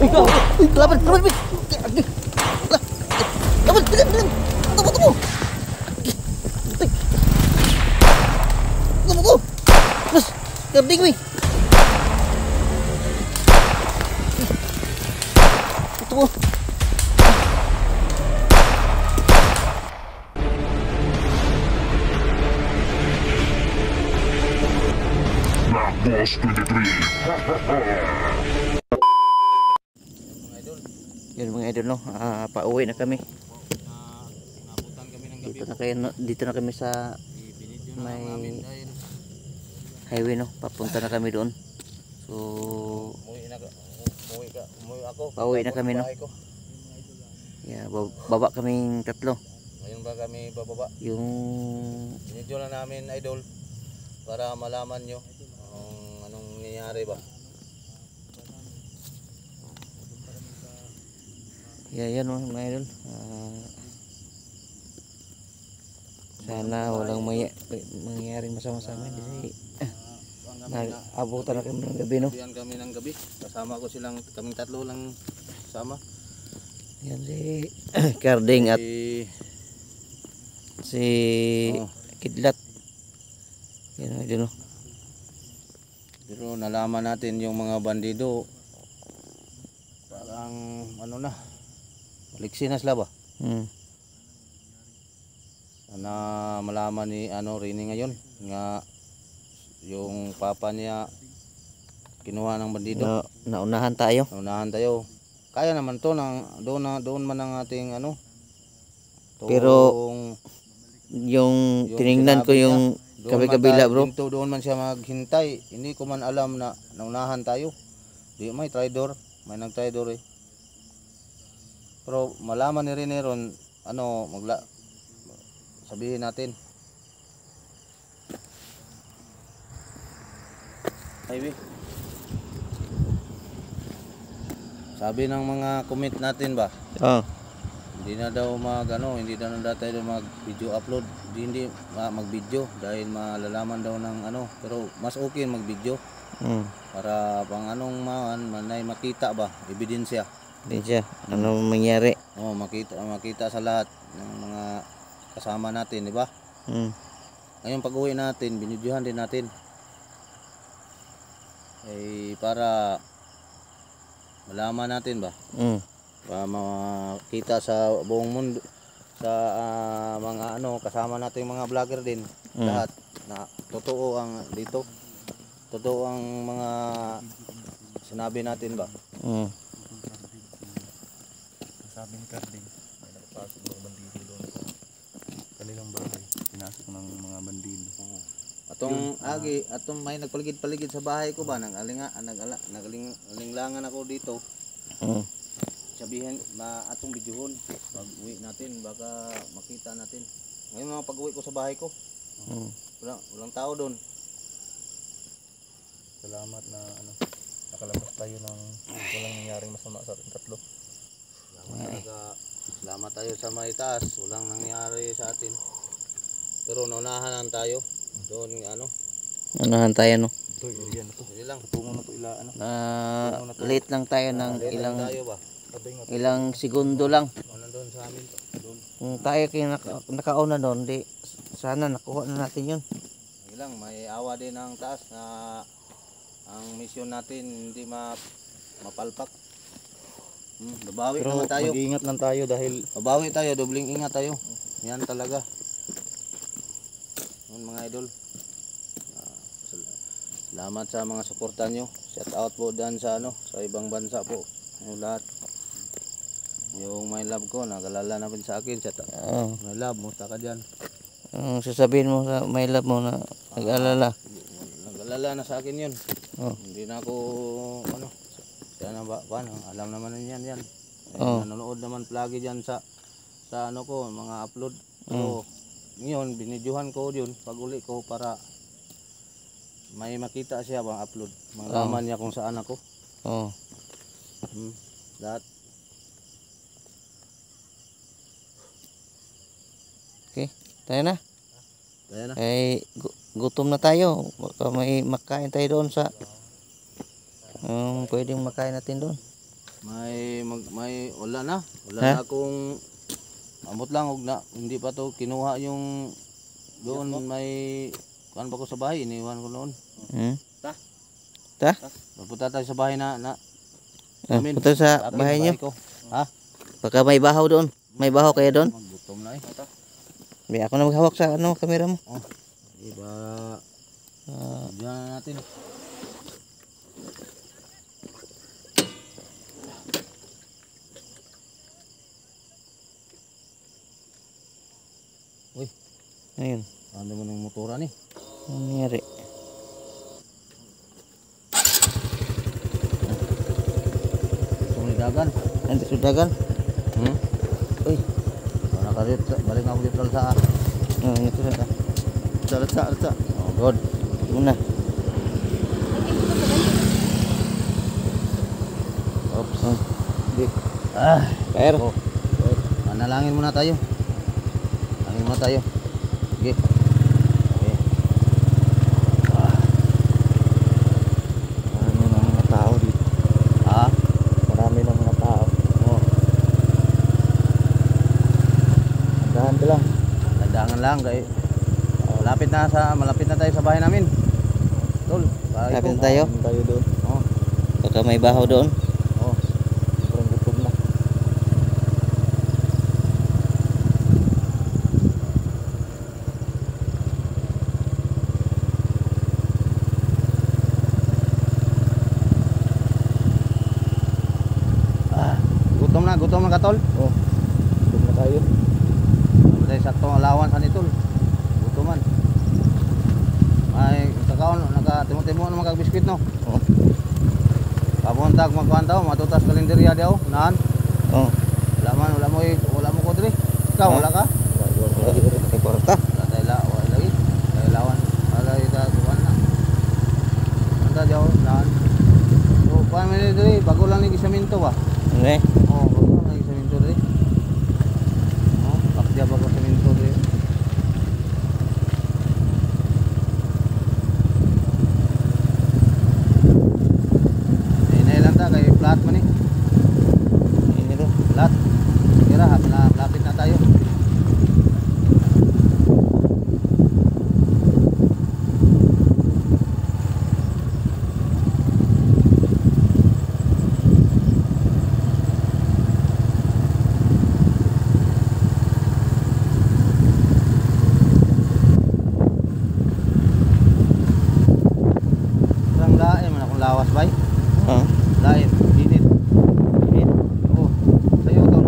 Uy, kelaban, Pik. Kelaban, bilim. Tunggu. Tunggu. Terus, gabing, Pik. Tunggu. Boss 23. Yan mga idol, no, pauwi na kami. Nabutan kami ng gabi. Dito na kami sa may highway, no, papunta na kami doon. So Umuwi ako. pauwi na kami, no. Yeah, baba kaming tatlo. Ngayon ba kami bababa? Yung Binidyo na namin, idol, para malaman nyo kung anong nangyayari ba. yan, no, mga idol. Sana walang mangyaring masama sa amin kasi nag-abutan na kami ng gabi, no. Uwian kami ng gabi. Kasama ko kaming tatlo lang sama. Yan si Carding at si Kidlat. Yan, idol, no. Pero nalaman natin yung mga bandido parang ano na, maliksi na sila ba? Sana malaman ni Rini ngayon nga yung papa niya kinuha ng bandido. Naunahan tayo. Naunahan tayo. Kaya naman to doon man ang ating Pero yung tiningnan ko yung kabi-kabila, bro. Doon man siya maghintay. Hindi ko man alam na naunahan tayo. Di may traitor, may nag-traitor eh. Pero malaman ni Rene ron sabihin natin. Highway. Sabi ng mga comment natin ba? Hindi na daw hindi na tayo mag-video upload. Hindi mag-video dahil malalaman daw ng pero mas okay mag-video. Para pang manay makita ba, ebidensya. Ano mangyari? Oh, makita sa lahat ng mga kasama natin, di ba? Ngayon pag-uwi natin, binidyohan din natin. Para malaman natin ba? Para makita sa buong mundo, sa mga kasama nating mga vlogger din, lahat na totoo ang dito. Totoo ang mga sinabi natin ba? Sabi ni Carding, may nakapasok ng bandido doon sa kanilang bahay. Pinasok ng mga bandido. Atong may nagpaligid-paligid sa bahay ko ba? Nagalinlangan ako dito. Sabihin, atong bidyuhon. Pag-uwi natin, baka makita natin. Ngayon mga pag-uwi ko sa bahay ko. Walang tao doon. Salamat na nakalabas tayo ng walang nangyaring masama sa ating tatlo. Salamat tayo sa may taas. Walang nangyari sa atin. Pero naunahan tayo. Doon Unahan tayo, no. Ito, area na to. Hindi lang. Tungo na to ila Late lang tayo ng tayo ba? ilang segundo lang. Nandun sa amin to. Doon. Kung tayo nakauna doon, di sana nakuha na natin yun. Hindi lang, may awa din ang taas na ang misyon natin hindi mapalpak. Babawi Pero naman tayo. mag-iingat lang tayo dahil Babawi tayo, dobling ingat tayo. Yan talaga. Mga idol. Salamat sa mga suporta nyo. Shout out po dyan sa sa ibang bansa po. Yung lahat. Yung my love ko, nagalala na sa akin. Shout out. My love, musta ka dyan. Sasabihin mo sa my love mo na nag-alala. Nagalala na sa akin yun. Hindi na ako sana ba, alam naman yan. Nanonood naman lagi dyan sa ko, mga upload. So, ngayon, binidyohan ko yun pag uli ko para may makita siya bang upload. Malaman niya kung saan ako. Lahat. Okay, tayo na. Tayo na. Gutom na tayo. Baka may makain tayo doon sa pwedeng makain natin doon. may wala na. Wala Ha? na akong amot lang og na hindi pa to kinuha yung doon may kuan pa ko sa bahay iniwan ko noon. Hmm? Ta? Magpunta tayo sa bahay na amin. Punta sa Amin, bahay niyo. ko. Ha? Baka may bahaw doon. May bahaw kaya doon. Gutom na eh. May ako na maghawak sa ano, kamera mo. Oh. Iba diyan na natin. Uy, Ayun. ano mo ng motora ni? Ano nangyari? Sumidagan. Nanti sudagan. Hmm? Uy. Mana ka dito, balik ako dito sa. Ito na. Latsa. Oh, good. Muna. Oops. Di. Ah, Kair. oh. Manalangin muna tayo. Manalangin muna tayo. Sige. Okay. Marami ng mga tao dito. Ah, Marami ng mga tao. oh. Dahan ka lang. Tandangan lang kay malapit na tayo sa bahay namin. Tol, bahay Malapit ko. na tayo. Tayo doon. Oh, Baka may bahaw doon. oh. Sobrang gutom na. Gutom na ka tol. Oh. Gutom na tayo. Dahil saktong allowance ani tol. Gutoman. Ay, kakaon naka-timo-timo na mga biskwit no. Oh. Pabuntag magkuhan daw, matutas kalendarya daw, naan. Oh. Wala mo ko diri. Ikaw wala ka? Ay, kwarta. Wala tayo wala lagi. Tayo lawan. Wala ita kuan na. Anda daw naan. So, kuan man diri, bago lang ni gisaminto ba? Ano Oh, bago lang ni gisaminto diri. Oh, pakya bago saminto diri. Lang ta kay flat man eh. Ini tuh. Flat. Kira malapit na tayo. Ang lain man akong lawas bay. Oh. Lain, init. Oh, sayo tol.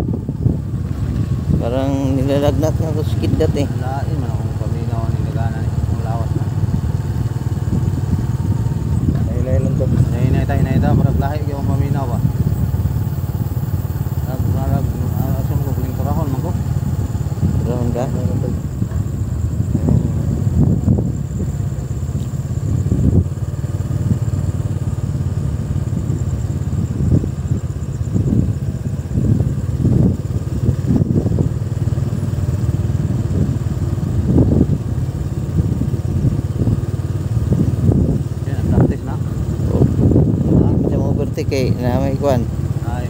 Parang nilalagnat nga ako skid dati. Lain man akong paminaw ni nagana ni akong lawas na. Nailay lang to. Hinay tayo para lahi yung paminaw ba. Asam ko kuling turahon man ko. Turahon ka? Yan, practice na. Macam overtake kay na may kuan. Ay,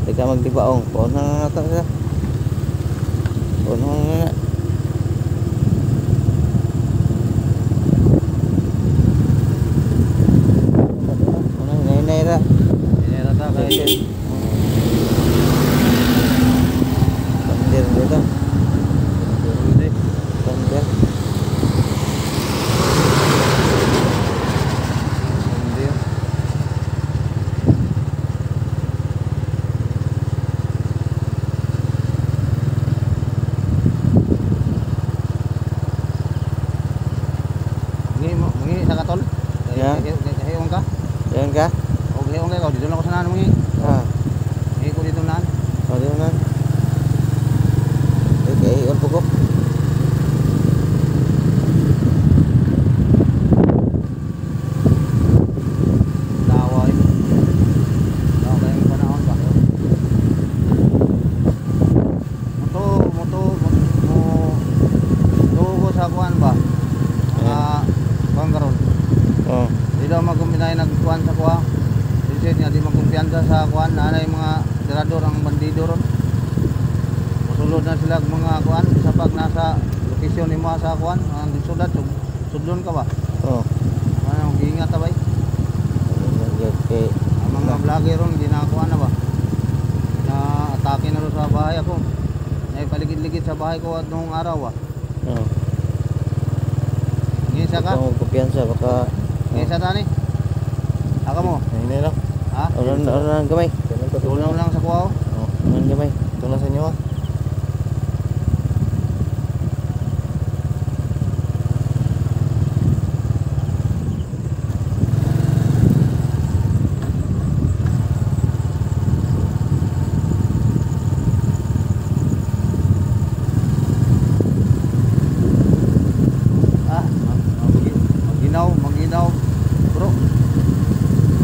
Teka magdibaong. Puno na nato sa. Puno na. Puno na ra. hinay ta kay Pandir dito. hindi. Pandir. Hindi. Mungi sa katol. Yeah. Kahiyong ka. Yan ka? O kahiyong ka, dito lang ako sa naan mungi. Ah. Mungi ko dito naan. O di na. Okay, on po ko. Laway. Laway kayong panahon ba? Mo sa kuan ba? Kuan karon. Oh. Di daw maguminay nagkuan sa kuha. Dice niya di magkumpiyansa sa kuan kuan na yung mga tirador ang bandido ron. Sulod na sila mga kuan sa pag nasa lokasyon nimo sa kuan ang sudat sudlon ka ba? Oh. Ano giingat ta bay? Okay. Ang mga vlogger ron di na kuan na ba? Na atake na ro sa bahay ako. Ay paligid-ligid sa bahay ko at nung araw Oh. Ngisa ka? Kung kumpiyansa baka Ngisa tani? Aka mo? Hindi lang. Ha? orang gamay. Tulong lang sa kuha. Oh, orang gamay. Ito na sa inyo ah. Maginaw. Bro.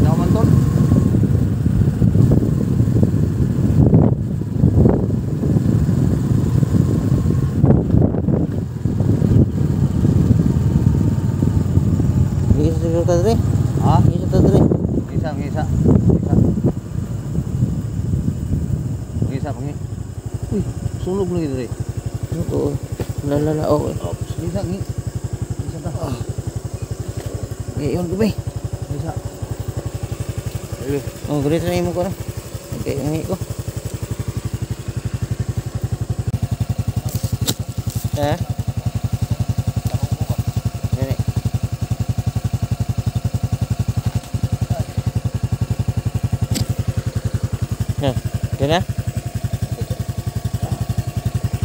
Ginaw man ton. Isa siguro ta dre. Ha? Isa ta dre. Ngisa. Ngisa pangi. Uy, sulog lagi dre. Oo. Lala oh. Ngisa ngi. Ngisa ta. Iyon gamay. Ngisa. Oh, gulit na imo ko na. Okay, ngi ko. Ha? Ini. Nah, kena?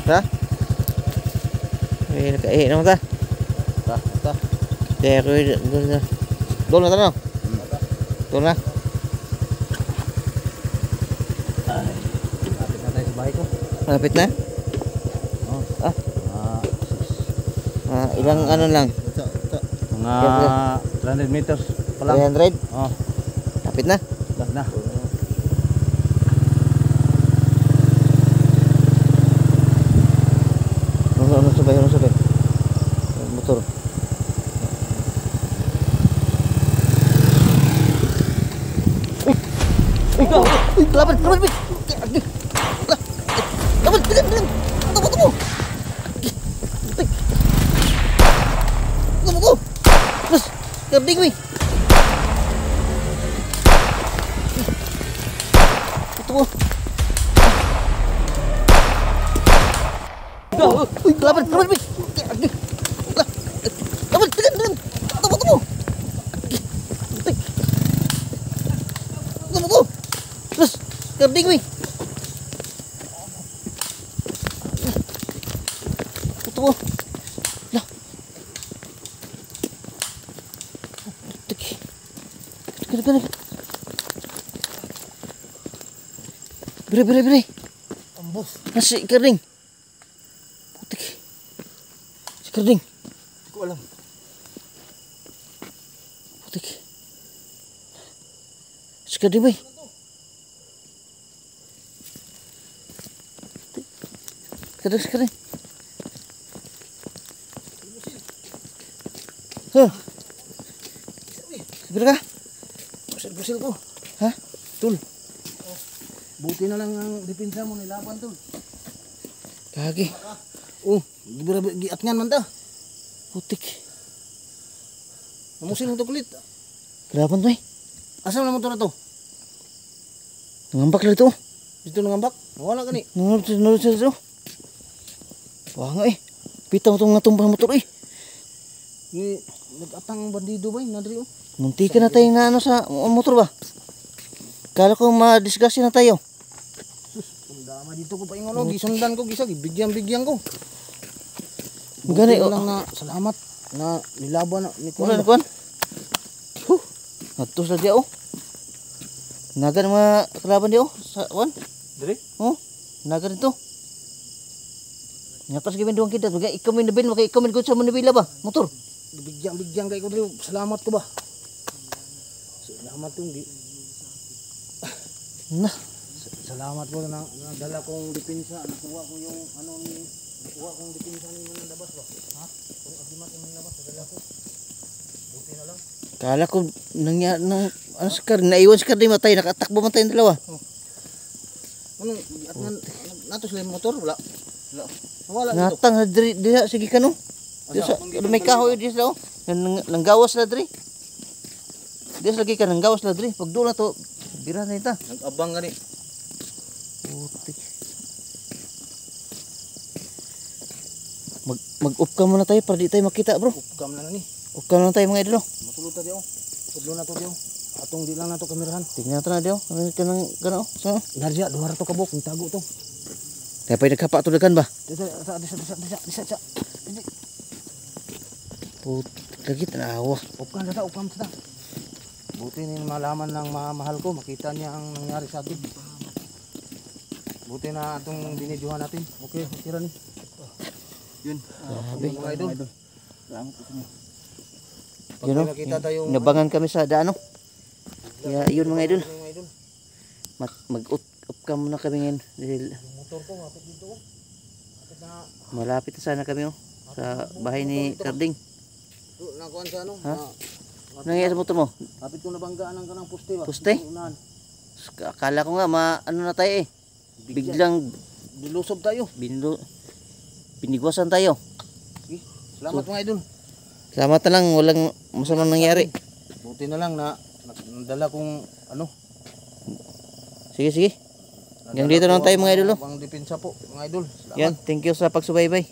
Dah? Ini nama ta? Ta. Pero doon na tanong. Doon na. Lapit na tayo sa bahay ko. Malapit na? Oh. Ah, Ah, ilang ano lang? mga 300 meters pa lang. 300? Oh, Lapit na? last na. Ano sabay? Motor. Uy, laban. Laban, bilang. Tunggu. Tunggu. Terus, gerding weh. Tunggu. Uy, laban. Laban, bilang. Tunggu. Tunggu. Terus, gerding weh. Tunggu. Lah. Kena. Beri. Ambos. Nasi kering. Putik. Si kering. Hindi ko alam. Putik. Si kering boy. Kering. Huh. Sebelah kah? Busil ko. Hah? Tul. Buti na lang ang depensa mo nilaban tol. Kagi. Oh, giatngan man ta. Putik. Namusil mo to kulit. Kerapan boy. Asa na mo to na to? Ngambak lah itu. Dito nangambak. Wala ka ni. Nurut siya. Wah nga eh. Pita mo itong natumbang motor eh. Ni nag-atang ang bandido ba nadri oh. Muntikan na tayo na ano sa motor ba? Kala ko ma-disgustin na tayo. Ang dama dito ko pa ingon gisundan ko gisa bigyan ko. Gani Buti lang na salamat na nilaban na ni Kuan Kuan. kuan. Huh. Atus lah dia oh. Naga nama kelaban dia oh. Sa kuan. Dire? Oh. Naga itu. Nyakas gamin doang kita bagay ikaw min nabil bagay ikaw min ko sa manibila ba? Motor. Bigyan kay ko dito. Salamat ko ba? Salamat ko gi. Nah, Salamat po na nadala kong depensa. Nakuha ko yung nakuha kong depensa ng labas ba? Ha? Kung agimat yung labas, nadala ko. Buti na lang. Kala ko nangyari nang ano si Carding, naiwan si Carding matay, nakatakbo matay yung dalawa. Ano, at natos lang yung motor, wala. Wala dito. Natang na diri diha sige kano. Diya sa may kahoy diya sa nanggawas na diri. Diya lagi ka nanggawas na diri. Pag doon na to, bira na ita. Nag-abang gani. Putik. Mag-off ka muna tayo para di tayo makita, bro. Ukam na ni. Off ka muna tayo mga idolo. Matulog ta diyo. Tudlo na to diyo. Atong di lang na to kamerahan. Tingnan natin na diyo. Ano ka nang gano? Sa Narja, duwara to kabok, ng tago to. kaya pa nagkapa to dagan ba? Disa. Putik lagi tanawa. Upkan sa. Buti ni malaman ng mahal ko, makita niya ang nangyari sa atin. Buti na itong binidyohan natin. Okay ra ni. Yun. Grabe. Mga idol. You know, nakita tayong nabangan kami sa daano. Kaya yun mga idol. mga idol. Mag-off ka muna kami ngayon. Dahil Yung motor ko, mapit dito. Mapit na, malapit na sana kami sa bahay ni Carding. nakuhan sa ano. Ha? Nangyayari sa motor mo? Mapit ko nabanggaan ang kanang poste ba? Poste? Unahan. Akala ko nga ano na tayo eh. Biglang Dilusob tayo. binigwasan tayo. Okay. Salamat mga idol. Salamat na lang, walang masamang nangyari. Buti na lang na nadala kong ano. Sige. Hanggang dito lang tayo mga idol. Pang depensa po mga idol. Salamat. Yan, thank you sa pagsubaybay.